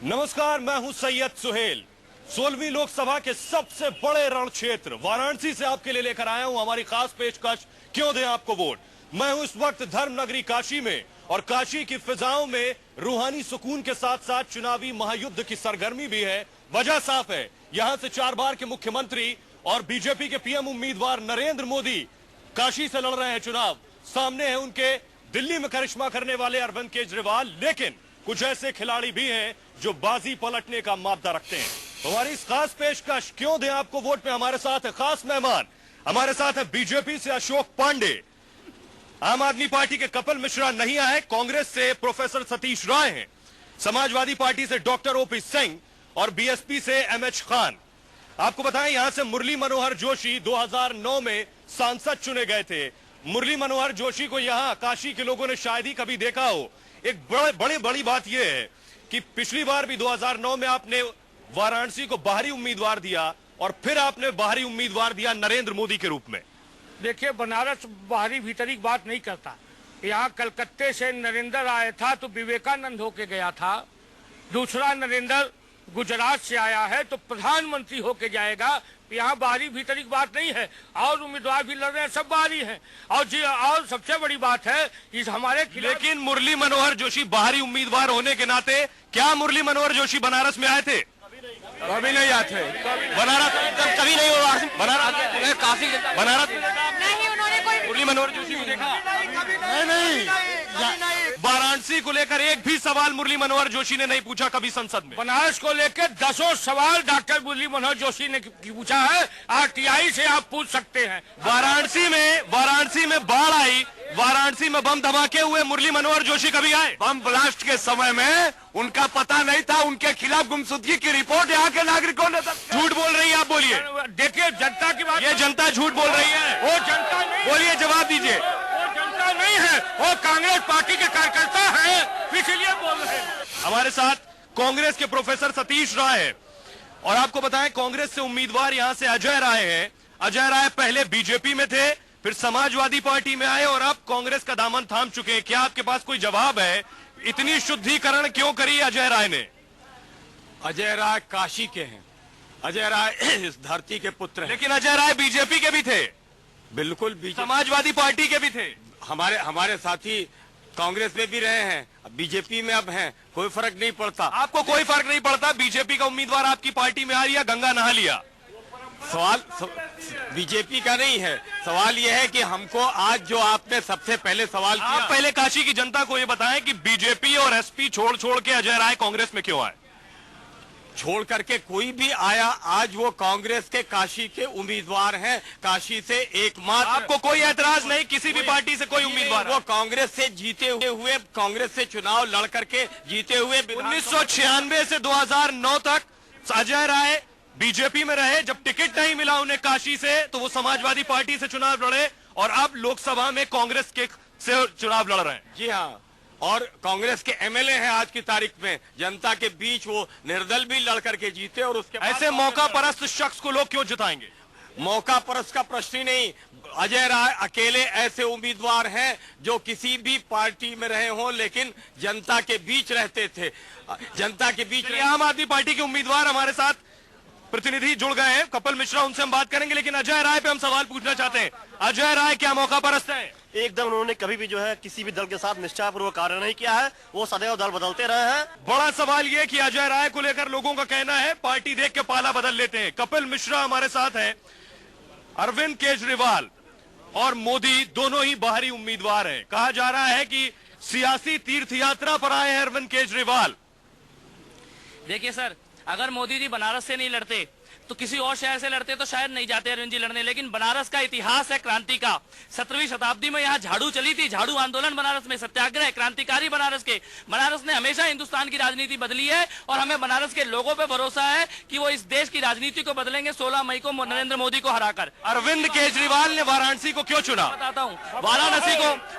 नमस्कार, मैं हूं सैयद सुहेल। 16वीं लोकसभा के सबसे बड़े रण क्षेत्र वाराणसी से आपके लिए लेकर आया हूं हमारी खास पेशकश, क्यों दें आपको वोट। मैं हूं इस वक्त धर्म नगरी काशी में और काशी की फिजाओं में रूहानी सुकून के साथ साथ चुनावी महायुद्ध की सरगर्मी भी है। वजह साफ है, यहां से 4 बार के मुख्यमंत्री और बीजेपी के पीएम उम्मीदवार नरेंद्र मोदी काशी से लड़ रहे हैं चुनाव। सामने है उनके दिल्ली में करिश्मा करने वाले अरविंद केजरीवाल, लेकिन कुछ ऐसे खिलाड़ी भी हैं जो बाजी पलटने का मापदा रखते हैं। हमारी इस खास पेशकश क्यों दें आपको वोट में हमारे साथ है खास मेहमान। हमारे साथ है बीजेपी से अशोक पांडे, आम आदमी पार्टी के कपिल मिश्रा नहीं आए, कांग्रेस से प्रोफेसर सतीश राय हैं, समाजवादी पार्टी से डॉक्टर ओपी सिंह और बीएसपी से एमएच खान। आपको बताएं, यहां से मुरली मनोहर जोशी 2009 में सांसद चुने गए थे। मुरली मनोहर जोशी को यहां काशी के लोगों ने शायद ही कभी देखा हो। एक बड़ी बात यह है कि पिछली बार भी 2009 में आपने वाराणसी को बाहरी उम्मीदवार दिया और फिर आपने बाहरी उम्मीदवार दिया नरेंद्र मोदी के रूप में। देखिए, बनारस बाहरी भीतरी बात नहीं करता। यहाँ कलकत्ते से नरेंद्र आया था तो विवेकानंद होके गया था। दूसरा नरेंद्र गुजरात से आया है तो प्रधानमंत्री होके जाएगा। यहाँ बाहरी भीतरी की बात नहीं है और उम्मीदवार भी लड़ रहे हैं, सब बाहरी हैं। और सबसे बड़ी बात है इस हमारे, लेकिन मुरली मनोहर जोशी बाहरी उम्मीदवार होने के नाते, क्या मुरली मनोहर जोशी बनारस में आए थे? कभी नहीं आते। बनारस कभी नहीं हुआ। बनारस काशी बनारस नहीं, उन्होंने कोई मुरली मनोहर जोशी को देखा नहीं। वाराणसी को लेकर एक भी सवाल मुरली मनोहर जोशी ने नहीं पूछा कभी संसद में। बनारस को लेकर 10 सवाल डॉक्टर मुरली मनोहर जोशी ने पूछा है। आरटीआई से आप पूछ सकते हैं। वाराणसी में बाढ़ आई, वाराणसी में बम धमाके हुए, मुरली मनोहर जोशी कभी आए? बम ब्लास्ट के समय में उनका पता नहीं था, उनके खिलाफ गुमशुदगी की रिपोर्ट यहाँ के नागरिकों ने। झूठ बोल रही है आप, बोलिए। देखिए, जनता की बात, ये जनता झूठ बोल रही है। वो जनता नहीं, बोलिए, जवाब दीजिए। वो जनता नहीं है, वो कांग्रेस पार्टी के कार्यकर्ता है, इसलिए बोल रहे हैं। हमारे साथ कांग्रेस के प्रोफेसर सतीश राय है और आपको बताएं, कांग्रेस से उम्मीदवार यहां से अजय राय हैं। अजय राय पहले बीजेपी में थे, फिर समाजवादी पार्टी में आए और अब कांग्रेस का दामन थाम चुके हैं। क्या आपके पास कोई जवाब है? इतनी शुद्धिकरण क्यों करी अजय राय ने? अजय राय काशी के हैं, अजय राय इस धरती के पुत्र हैं। लेकिन अजय राय बीजेपी के भी थे, बिल्कुल समाजवादी पार्टी के भी थे। हमारे साथी कांग्रेस में भी रहे हैं, बीजेपी में अब हैं, कोई फर्क नहीं पड़ता। आपको कोई फर्क नहीं पड़ता? बीजेपी का उम्मीदवार आपकी पार्टी में आ रही है, गंगा नहा लिया। सवाल बीजेपी का नहीं है, सवाल यह है कि हमको आज जो आपने सबसे पहले सवाल किया, आप पहले काशी की जनता को यह बताएं कि बीजेपी और एसपी छोड़ के अजय राय कांग्रेस में क्यों आए? छोड़ करके कोई भी आया, आज वो कांग्रेस के काशी के उम्मीदवार हैं, काशी से एकमात्र। आपको कोई ऐतराज नहीं किसी भी पार्टी से कोई उम्मीदवार? वो कांग्रेस से जीते हुए कांग्रेस से चुनाव लड़ करके जीते हुए 1996 से 2009 तक अजय राय बीजेपी में रहे। जब टिकट नहीं मिला उन्हें काशी से तो वो समाजवादी पार्टी से चुनाव लड़े और अब लोकसभा में कांग्रेस के से चुनाव लड़ रहे हैं। जी हाँ, और कांग्रेस के एमएलए हैं आज की तारीख में, जनता के बीच वो निर्दल भी लड़ करके जीते। और उसके ऐसे मौका परस्त शख्स को लोग क्यों जिताएंगे? मौका परस्त का प्रश्न ही नहीं। अजय राय अकेले ऐसे उम्मीदवार हैं जो किसी भी पार्टी में रहे हों लेकिन जनता के बीच रहते थे, जनता के बीच। आम आदमी पार्टी के उम्मीदवार हमारे साथ प्रतिनिधि जुड़ गए हैं, कपिल मिश्रा, उनसे हम बात करेंगे, लेकिन अजय राय पे हम सवाल पूछना चाहते हैं। अजय राय क्या मौका परस्त है? एकदम, उन्होंने कभी भी जो है किसी भी दल के साथ निष्ठापूर्वक कार्य नहीं किया है, वो सदैव दल बदलते रहे हैं। बड़ा सवाल ये कि अजय राय को लेकर लोगों का कहना है पार्टी देख के पाला बदल लेते हैं। कपिल मिश्रा हमारे साथ है। अरविंद केजरीवाल और मोदी दोनों ही बाहरी उम्मीदवार हैं। कहा जा रहा है कि सियासी तीर्थ यात्रा पर आए हैं अरविंद केजरीवाल। देखिए सर, अगर मोदी जी बनारस से नहीं लड़ते तो किसी और शहर से लड़ते तो शायद नहीं जाते अरविंद जी लड़ने। लेकिन बनारस का इतिहास है क्रांति का। 17वीं शताब्दी में यहाँ झाड़ू चली थी, झाड़ू आंदोलन बनारस में, सत्याग्रह, क्रांतिकारी बनारस के। बनारस ने हमेशा हिंदुस्तान की राजनीति बदली है और हमें बनारस के लोगों पे भरोसा है कि वो इस देश की राजनीति को बदलेंगे 16 मई को नरेंद्र मोदी को हराकर। अरविंद केजरीवाल ने वाराणसी को क्यों चुना? बताता हूँ,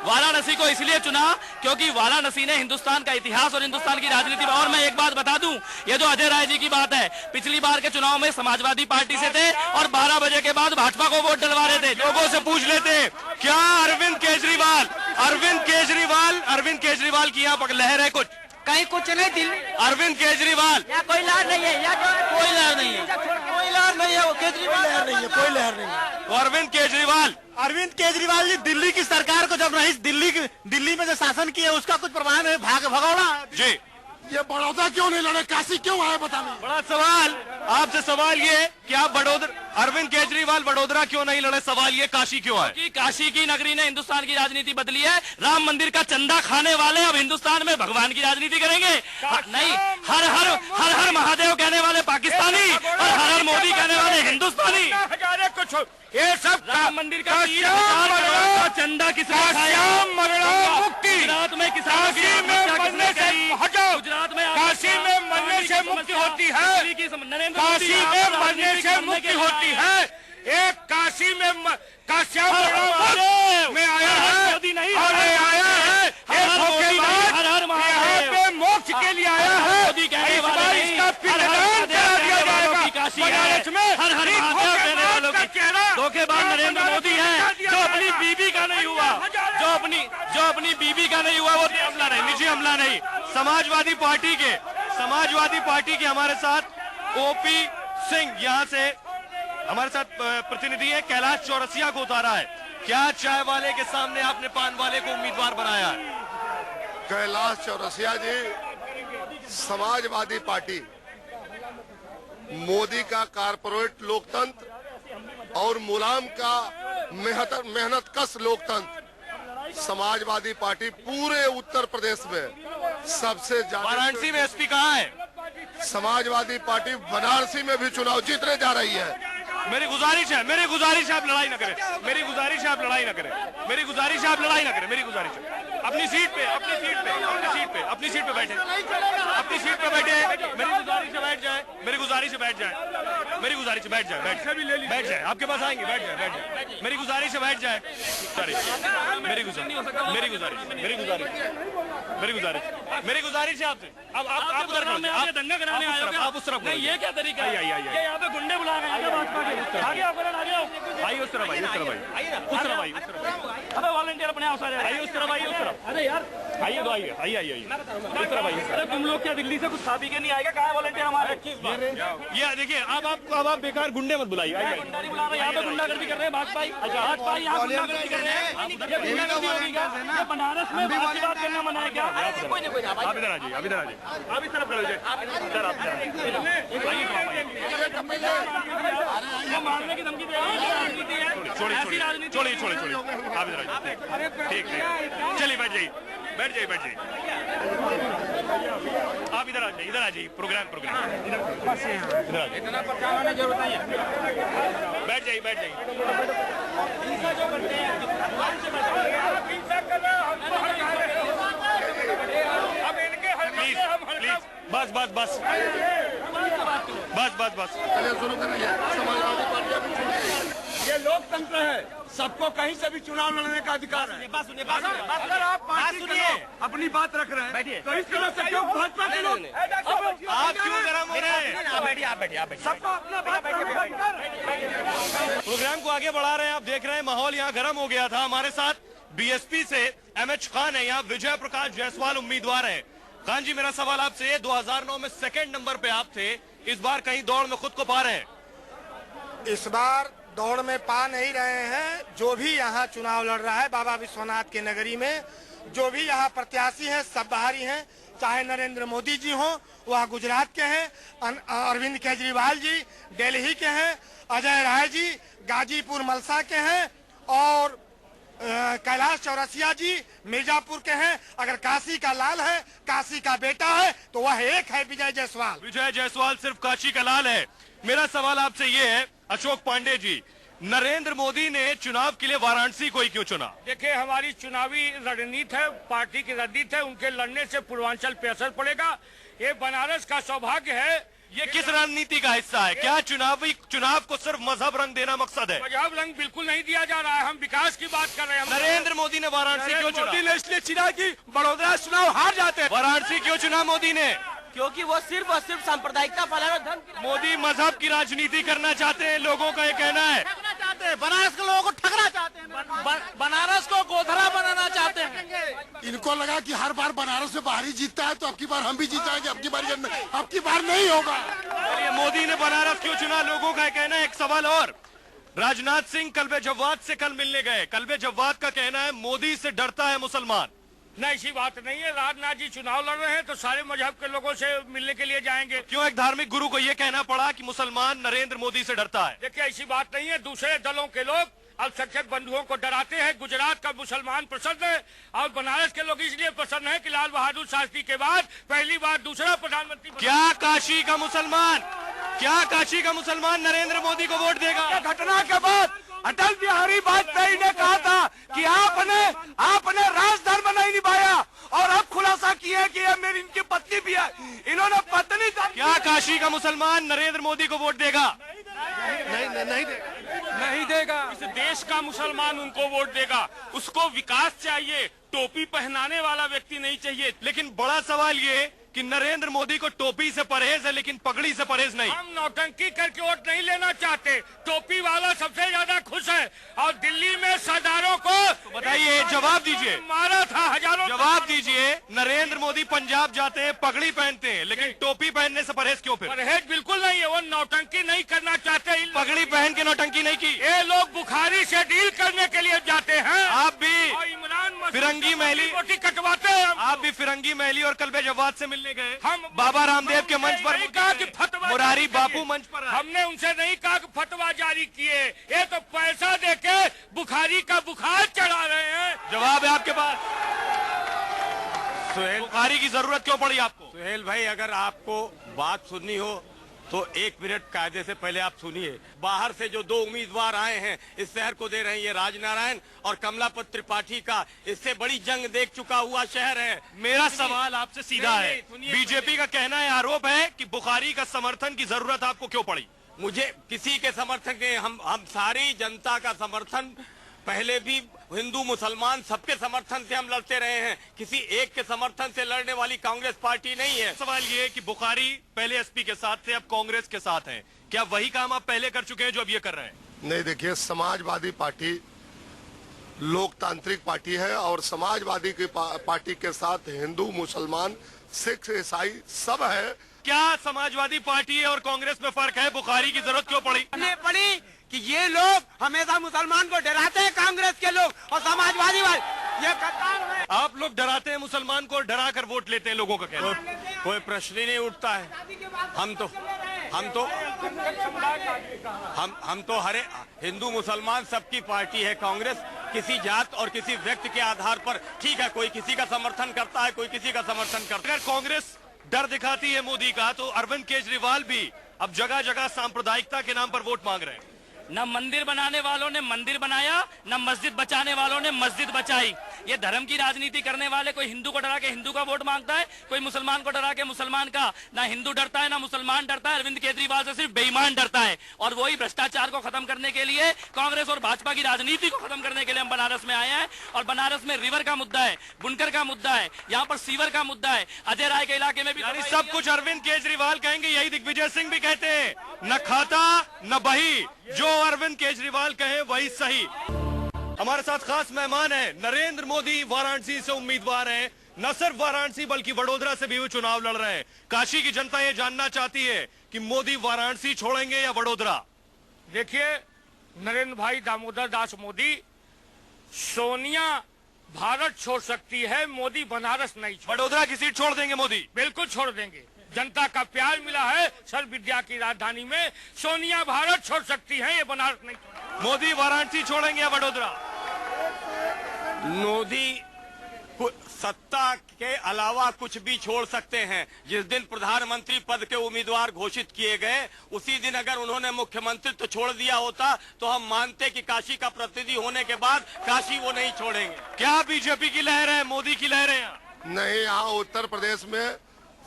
वाराणसी को इसलिए चुना क्योंकि वाराणसी ने हिंदुस्तान का इतिहास और हिंदुस्तान की राजनीति। और मैं एक बात बता दूं, ये जो अजय राय जी की बात है, पिछली बार के चुनाव में समाजवादी पार्टी से थे और 12 बजे के बाद भाजपा को वोट डलवा रहे थे। लोगों से पूछ लेते हैं, क्या अरविंद केजरीवाल की यहाँ पर लहर है कुछ? कहीं कुछ नहीं, दिल्ली अरविंद केजरीवाल या कोई लहर नहीं है, या कोई लहर नहीं है, कोई लहर नहीं है, वो केजरीवाल लहर नहीं है, कोई लहर नहीं है। तो अरविंद केजरीवाल जी दिल्ली की सरकार को जब रईस दिल्ली में जो शासन किए उसका कुछ प्रभाव नहीं, भगौड़ा जी, ये बड़ौदा क्यों नहीं लड़े, काशी क्यों आए बताइए। बड़ा सवाल आपसे, सवाल ये कि आप अरविंद केजरीवाल वडोदरा क्यों नहीं लड़े, सवाल ये काशी क्यों आए? कि काशी की नगरी ने हिंदुस्तान की राजनीति बदली है। राम मंदिर का चंदा खाने वाले अब हिंदुस्तान में भगवान की राजनीति करेंगे। नहीं, हर हर महादेव कहने वाले पाकिस्तानी और हर हर मोदी कहने वाले हिंदुस्तानी। कुछ ये सब राम मंदिर का चंदा किसने खाया? मुक्ति गुजरात में किसानों की मरने से हटाओ, गुजरात में काशी में मरने से मुक्ति होती है, काशी में मरने से मुक्ति होती है। एक काशी में काश्याम में आया है, मोदी नहीं और आया है यहाँ पे मोक्ष के लिए आया है। मोदी कहने वाले नहीं, इसका पिंडदान करा दिया जाएगा काशी है, बनारस में। हर हर महादेव कहने वालों की धोखेबाज नरेंद्र मोदी है, जो अपनी बीबी का नहीं हुआ, जो अपनी बीबी का नहीं हुआ वो हमला नहीं, निजी हमला नहीं। समाजवादी पार्टी के हमारे साथ ओपी सिंह यहाँ से हमारे साथ प्रतिनिधि है, कैलाश चौरसिया को उतारा है। क्या चाय वाले के सामने आपने पान वाले को उम्मीदवार बनाया है? कैलाश चौरसिया जी समाजवादी पार्टी, मोदी का कारपोरेट लोकतंत्र और मुलायम का मेहनत कश लोकतंत्र, समाजवादी पार्टी पूरे उत्तर प्रदेश में सबसे ज्यादा। वाराणसी में एसपी कहाँ है? समाजवादी पार्टी बनारसी में भी चुनाव जीतने जा रही है। मेरी गुजारिश है आप लड़ाई न करें, मेरी गुजारिश है आप लड़ाई न करें, मेरी गुजारिश है आप लड़ाई न करें, मेरी गुजारिश है अपनी सीट पे बैठे, अपनी सीट पे बैठे, मेरी गुजारिश है बैठ जाए, मेरी गुजारिश है बैठ जाए, आपके पास आएंगे, बैठ जाए, मेरी गुजारिश है बैठ जाए, मेरी गुजारिश है आपसे। अब आप उधर दंगा कराने आए हो, आप उस तरफ, नहीं ये क्या तरीका है? यहाँ पे गुंडे बुला रहे हैं भाजपा के, आइए उस तरफ, अबे वॉलंटियर अपने आप आ आइए उस तरफ, अरे यार आइए तो आइए उस तरफ आइए। अरे तुम लोग क्या दिल्ली से कुछ खा पी के नहीं आएगा? कहाँ है वॉलंटियर हमारे? ये देखिए अब आप बेकार गुंडे मत बुलाइए। गुंडागर्दी बुला रहे हैं, यहाँ पे गुंडागर्दी कर रहे हैं भाजपा यहाँ गुंडागर्दी कर रहे हैं। ये गुंडागर्दी होगी क्या? ये बनारस में बात करना मना है क्या? आप इधर आ जाइए, आप इस तरफ खड़े हो जाइए, मारने की धमकी दे रहे हैं। छोड़िए आप इधर आ जाइए, ठीक चलिए बैठ जाइए आप इधर आ जाइए, प्रोग्राम इधर आ जाइए, इतना परेशान जरूरत नहीं है, बैठ जाइए प्लीज, बस शुरू करिए। समाजवादी पार्टी ये लोकतंत्र है, सबको कहीं से भी चुनाव लड़ने का अधिकार है। अगर आप पार्टी के लोग अपनी बात रख रहे हैं तो इस तरह से क्यों भाजपा के लोग आप क्यों गरम हो रहे हैं? सबको अपना बात प्रोग्राम को आगे बढ़ा रहे हैं, आप देख रहे हैं माहौल यहाँ गर्म हो गया था। हमारे साथ बीएसपी से एमएच खान है, यहाँ विजय प्रकाश जायसवाल उम्मीदवार है। खान जी मेरा सवाल आपसे, 2009 में सेकंड नंबर पे आप थे, इस बार कहीं दौड़ में खुद को पा रहे हैं? इस बार दौड़ में पा नहीं रहे हैं। जो भी यहाँ चुनाव लड़ रहा है बाबा विश्वनाथ के नगरी में, जो भी यहाँ प्रत्याशी हैं सब बाहरी हैं, चाहे नरेंद्र मोदी जी हों, वह गुजरात के हैं, अरविंद केजरीवाल जी दिल्ली के हैं, अजय राय जी गाजीपुर मलसा के हैं और कैलाश चौरसिया जी मिर्जापुर के हैं। अगर काशी का लाल है, काशी का बेटा है, तो वह एक है विजय जायसवाल। विजय जायसवाल सिर्फ काशी का लाल है। मेरा सवाल आपसे ये है, अशोक पांडे जी, नरेंद्र मोदी ने चुनाव के लिए वाराणसी को ही क्यों चुना? देखिए, हमारी चुनावी रणनीति है, पार्टी की रणनीति है, उनके लड़ने से पूर्वांचल पे असर पड़ेगा। ये बनारस का सौभाग्य है। ये किस रणनीति का हिस्सा है? क्या चुनाव को सिर्फ मजहब रंग देना मकसद है? मजहब रंग बिल्कुल नहीं दिया जा रहा है, हम विकास की बात कर रहे हैं। नरेंद्र मोदी ने वाराणसी क्यों चुना? मोदी ने इसलिए चुना कि बड़ौदा चुनाव हार जाते हैं। वाराणसी क्यों चुना मोदी ने? क्योंकि वो सिर्फ और सिर्फ सांप्रदायिकता फैलाना, धर्म। मोदी मजहब की राजनीति करना चाहते हैं, लोगों का ये कहना है। बनारस के लोगों को ठगना चाहते हैं। बनारस को गोधरा बनाना चाहते हैं। इनको लगा कि हर बार बनारस में बाहरी जीतता है तो अब की बार हम भी जीत जाएंगे, अब की बार नहीं होगा। चलिए, मोदी ने बनारस क्यों चुना, लोगों का कहना है। एक सवाल और, राजनाथ सिंह कल्बे जव्वाद से कल मिलने गए। कल्बे जव्वाद का कहना है मोदी से डरता है मुसलमान। न, ऐसी बात नहीं है। राजनाथ जी चुनाव लड़ रहे हैं तो सारे मजहब के लोगों से मिलने के लिए जाएंगे। क्यों एक धार्मिक गुरु को यह कहना पड़ा कि मुसलमान नरेंद्र मोदी से डरता है? देखिए, ऐसी बात नहीं है। दूसरे दलों के लोग अल्पसंख्यक बंधुओं को डराते हैं। गुजरात का मुसलमान पसंद है और बनारस के लोग इसलिए पसंद है कि लाल बहादुर शास्त्री के बाद पहली बार दूसरा प्रधानमंत्री। क्या काशी का मुसलमान नरेंद्र मोदी को वोट देगा? घटना के बाद अटल बिहारी वाजपेयी ने कहा था कि आपने राजधर्म नहीं निभाया और अब खुलासा किया कि ये मेरी इनकी पत्नी भी है, इन्होंने पत्नी। क्या काशी का मुसलमान नरेंद्र मोदी को वोट देगा? नहीं देगा। इस देश का मुसलमान उनको वोट देगा। उसको विकास चाहिए, टोपी पहनाने वाला व्यक्ति नहीं चाहिए। लेकिन बड़ा सवाल ये कि नरेंद्र मोदी को टोपी से परहेज है लेकिन पगड़ी से परहेज नहीं। हम नौटंकी करके वोट नहीं लेना चाहते। टोपी वाला सबसे ज्यादा खुश है और दिल्ली में सरदारों को तो बताइए, जवाब दीजिए, मारा था हजारों। जवाब दीजिए, नरेंद्र मोदी पंजाब जाते हैं, पगड़ी पहनते हैं, लेकिन टोपी पहनने से परहेज क्यों? फिर परहेज बिल्कुल नहीं है। वो नौटंकी नहीं करना चाहते। पगड़ी पहन के नौटंकी नहीं की। ये लोग बुखारी से डील करने के लिए जाते हैं। आप भी और इमरान फिरंगी महली रोटी कटवाते हैं। आप भी फिरंगी महली और कल्बे जव्वाद से मिलने गए। हम बाबा रामदेव के मंच पर नहीं कहा कि फतवा मुरारी बापू मंच पर आए। हमने उनसे नहीं कहा कि फतवा जारी किए। ये तो पैसा देके बुखारी का बुखार चढ़ा रहे हैं। जवाब है आपके पास। सुहेल, बुखारी की जरूरत क्यों पड़ी आपको? सुहेल भाई, अगर आपको बात सुननी हो तो 1 मिनट कायदे से पहले आप सुनिए। बाहर से जो 2 उम्मीदवार आए हैं इस शहर को दे रहे हैं, ये राजनारायण और कमलापत त्रिपाठी का इससे बड़ी जंग देख चुका हुआ शहर है। मेरा सवाल आपसे सीधा है, सुनिए, बीजेपी का कहना है, आरोप है कि बुखारी का समर्थन की जरूरत आपको क्यों पड़ी? मुझे किसी के समर्थन के, हम सारी जनता का समर्थन, पहले भी हिंदू मुसलमान सबके समर्थन से हम लड़ते रहे हैं। किसी एक के समर्थन से लड़ने वाली कांग्रेस पार्टी नहीं है। सवाल ये है कि बुखारी पहले एसपी के साथ थे, अब कांग्रेस के साथ हैं। क्या वही काम आप पहले कर चुके हैं जो अब ये कर रहे हैं? नहीं, देखिए, समाजवादी पार्टी लोकतांत्रिक पार्टी है और समाजवादी की पार्टी के साथ हिंदू मुसलमान सिख ईसाई सब है। क्या समाजवादी पार्टी और कांग्रेस में फर्क है? बुखारी की जरूरत क्यों पड़ी? पड़ी कि ये लोग हमेशा मुसलमान को डराते हैं, कांग्रेस के लोग और समाजवादी वाले। ये गद्दार है। आप लोग डराते हैं मुसलमान को, डरा कर वोट लेते हैं लोगों का कहना। कोई प्रश्न ही नहीं उठता है। हम तो हरे हिंदू मुसलमान सबकी पार्टी है। कांग्रेस किसी जात और किसी व्यक्ति के आधार पर, ठीक है, कोई किसी का समर्थन करता है, कोई किसी का समर्थन करता है। अगर कांग्रेस डर दिखाती है मोदी का, तो अरविंद केजरीवाल भी अब जगह जगह सांप्रदायिकता के नाम पर वोट मांग रहे हैं। न मंदिर बनाने वालों ने मंदिर बनाया, न मस्जिद बचाने वालों ने मस्जिद बचाई। ये धर्म की राजनीति करने वाले, कोई हिंदू को डरा के हिंदू का वोट मांगता है, कोई मुसलमान को डरा के मुसलमान का। ना हिंदू डरता है ना मुसलमान डरता है। अरविंद केजरीवाल से सिर्फ बेईमान डरता है। और वही भ्रष्टाचार को खत्म करने के लिए, कांग्रेस और भाजपा की राजनीति को खत्म करने के लिए हम बनारस में आए हैं। और बनारस में रिवर का मुद्दा है, बुनकर का मुद्दा है, यहाँ पर सीवर का मुद्दा है, अजय राय के इलाके में भी। सब कुछ अरविंद केजरीवाल कहेंगे, यही दिग्विजय सिंह भी कहते हैं, न खाता न बही, जो अरविंद केजरीवाल कहे वही सही। हमारे साथ खास मेहमान है, नरेंद्र मोदी वाराणसी से उम्मीदवार हैं। न सिर्फ वाराणसी बल्कि वडोदरा से भी वो चुनाव लड़ रहे हैं। काशी की जनता ये जानना चाहती है कि मोदी वाराणसी छोड़ेंगे या वडोदरा। देखिए, नरेंद्र भाई दामोदर दास मोदी, सोनिया भारत छोड़ सकती है, मोदी बनारस नहीं छोड़। वडोदरा की सीट छोड़ देंगे मोदी? बिल्कुल छोड़ देंगे। जनता का प्यार मिला है सर विद्या की राजधानी में। सोनिया भारत छोड़ सकती है, ये बनारस नहीं छोड़। मोदी वाराणसी छोड़ेंगे या वडोदरा? मोदी सत्ता के अलावा कुछ भी छोड़ सकते हैं। जिस दिन प्रधानमंत्री पद के उम्मीदवार घोषित किए गए उसी दिन अगर उन्होंने मुख्यमंत्रित्व छोड़ दिया होता तो हम मानते कि काशी का प्रतिनिधि होने के बाद काशी वो नहीं छोड़ेंगे। क्या बीजेपी की लहर है, मोदी की लहर है यहाँ? नहीं, यहाँ उत्तर प्रदेश में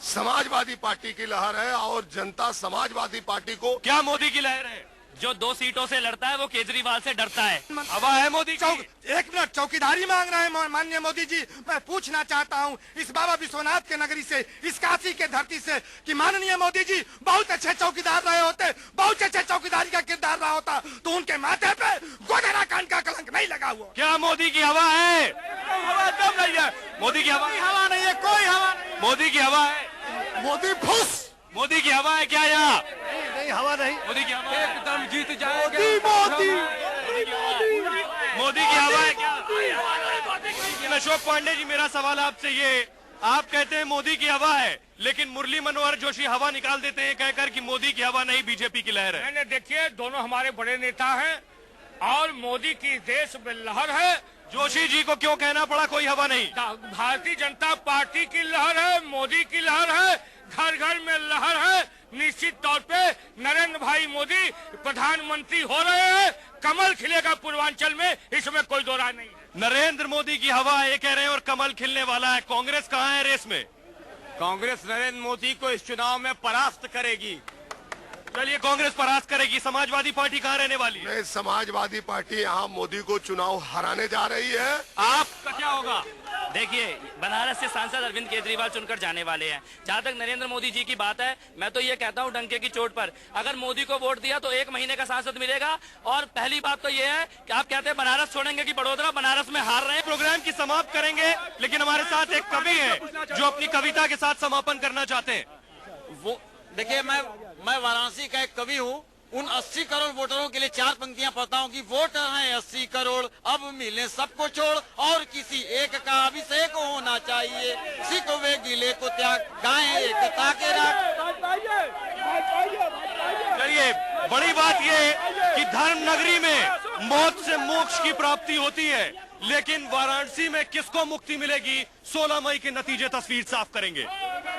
समाजवादी पार्टी की लहर है और जनता समाजवादी पार्टी को। क्या मोदी की लहर है? जो 2 सीटों से लड़ता है वो केजरीवाल से डरता है। हवा है मोदी की। एक मिनट, चौकीदारी मांग रहे हैं माननीय मोदी जी। मैं पूछना चाहता हूं इस बाबा विश्वनाथ के नगरी से, इस काशी के धरती से, कि माननीय मोदी जी बहुत अच्छे चौकीदार रहे होते, बहुत अच्छे चौकीदारी का किरदार रहा होता, तो उनके माथे पे गोधरा कांड का कलंक नहीं लगा हुआ। क्या मोदी की हवा है? हवा दम नहीं है, मोदी की हवा? हवा नहीं है, कोई हवा नहीं। मोदी की हवा है? मोदी फुस। मोदी की हवा है क्या यहाँ? नहीं, हवा नहीं। मोदी की हवा है? एकदम जीत जाएगा मोदी मोदी की हवा है क्या? लेकिन अशोक पांडे जी, मेरा सवाल आपसे ये, आप कहते हैं मोदी की हवा है, लेकिन मुरली मनोहर जोशी हवा निकाल देते हैं कहकर कि मोदी की हवा नहीं, बीजेपी की लहर है। मैंने देखिए, दोनों हमारे बड़े नेता हैं और मोदी की देश में लहर है। जोशी जी को क्यों कहना पड़ा कोई हवा नहीं? भारतीय जनता पार्टी की लहर है, मोदी की लहर है, घर घर में लहर है। निश्चित तौर पे नरेंद्र भाई मोदी प्रधानमंत्री हो रहे हैं, कमल खिलेगा पूर्वांचल में, इसमें कोई दो राय नहीं है। नरेंद्र मोदी की हवा ये कह रहे हैं और कमल खिलने वाला है। कांग्रेस कहाँ है रेस में? कांग्रेस नरेंद्र मोदी को इस चुनाव में परास्त करेगी। चलिए, कांग्रेस परास्त करेगी। समाजवादी पार्टी कहाँ रहने वाली है? नहीं, समाजवादी पार्टी यहाँ मोदी को चुनाव हराने जा रही है। आपका क्या होगा? देखिए, बनारस से सांसद अरविंद केजरीवाल चुनकर जाने वाले हैं। जहां तक नरेंद्र मोदी जी की बात है, मैं तो ये कहता हूं डंके की चोट पर, अगर मोदी को वोट दिया तो 1 महीने का सांसद मिलेगा। और पहली बात तो ये है कि आप कहते हैं बनारस छोड़ेंगे कि बड़ोदरा, बनारस में हार रहे हैं। प्रोग्राम की समाप्त करेंगे, लेकिन हमारे साथ एक कवि है जो अपनी कविता के साथ समापन करना चाहते हैं। वो देखिए, मैं वाराणसी का एक कवि हूँ। उन 80 करोड़ वोटरों के लिए 4 पंक्तियां पढ़ता हूँ कि वोटर हैं 80 करोड़, अब मिले सबको छोड़, और किसी एक का अभिषेक होना चाहिए, सिकवे गिले को त्याग, गाएं एकता के राग। चलिए, बड़ी बात ये कि धर्म नगरी में मौत से मोक्ष की प्राप्ति होती है, लेकिन वाराणसी में किसको मुक्ति मिलेगी, 16 मई के नतीजे तस्वीर साफ करेंगे।